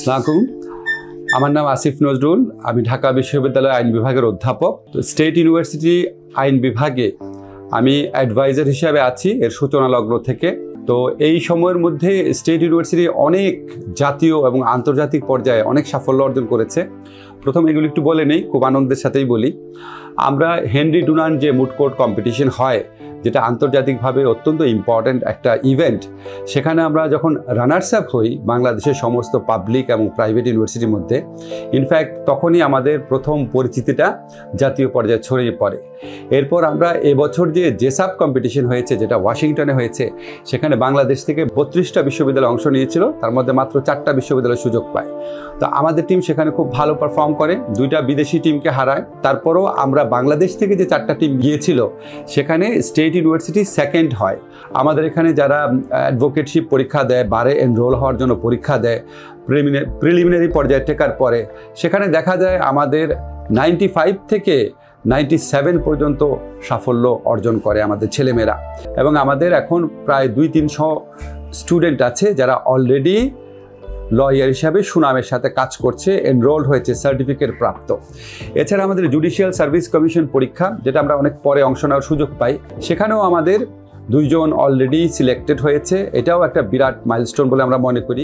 আসসালামু আলাইকুম। আমার নাম আসিফ নজরুল। আমি ঢাকা বিশ্ববিদ্যালয়ের আইন বিভাগের অধ্যাপক। তো স্টেট ইউনিভার্সিটি আইন বিভাগে আমি অ্যাডভাইজার হিসাবে আছি এর সূচনা লগ্ন থেকে। তো এই সময়ের মধ্যে স্টেট ইউনিভার্সিটি অনেক জাতীয় এবং আন্তর্জাতিক পর্যায়ে অনেক সাফল্য অর্জন করেছে। প্রথম এগুলো একটু বলে নেই, খুব আনন্দের সাথেই বলি। আমরা হেনরি ডুনান্ট যে মুড কোর্ট কম্পিটিশন হয়, যেটা আন্তর্জাতিকভাবে অত্যন্ত ইম্পর্ট্যান্ট একটা ইভেন্ট, সেখানে আমরা যখন রানার্স আপ হই বাংলাদেশের সমস্ত পাবলিক এবং প্রাইভেট ইউনিভার্সিটির মধ্যে, ইনফ্যাক্ট তখনই আমাদের প্রথম পরিচিতিটা জাতীয় পর্যায়ে ছড়িয়ে পড়ে। এরপর আমরা এবছর যে জেসাপ কম্পিটিশন হয়েছে, যেটা ওয়াশিংটনে হয়েছে, সেখানে বাংলাদেশ থেকে 32টা বিশ্ববিদ্যালয় অংশ নিয়েছিল, তার মধ্যে মাত্র 4টা বিশ্ববিদ্যালয় সুযোগ পায়। তো আমাদের টিম সেখানে খুব ভালো পারফর্ম করে, 2টা বিদেশি টিমকে হারায়। তারপরও আমরা বাংলাদেশ থেকে যে 4টা টিম গিয়েছিল, সেখানে স্টেট ইউনিভার্সিটি সেকেন্ড হয়। আমাদের এখানে যারা অ্যাডভোকেটশিপ পরীক্ষা দেয়, বারে এনরোল হওয়ার জন্য পরীক্ষা দেয়, প্রিলিমিনারি পর্যায়ে টেকার পরে, সেখানে দেখা যায় আমাদের 95 থেকে 97 পর্যন্ত সাফল্য অর্জন করে আমাদের ছেলেমেয়েরা। এবং আমাদের এখন প্রায় 200-300 স্টুডেন্ট আছে যারা অলরেডি লয়ার হিসাবে সুনামের সাথে কাজ করছে, এনরোল্ড হয়েছে, সার্টিফিকেট প্রাপ্ত। এছাড়া আমাদের জুডিশিয়াল সার্ভিস কমিশন পরীক্ষা, যেটা আমরা অনেক পরে অংশ নেওয়ার সুযোগ পাই, সেখানেও আমাদের 2 জন অলরেডি সিলেক্টেড হয়েছে। এটাও একটা বিরাট মাইলস্টোন বলে আমরা মনে করি।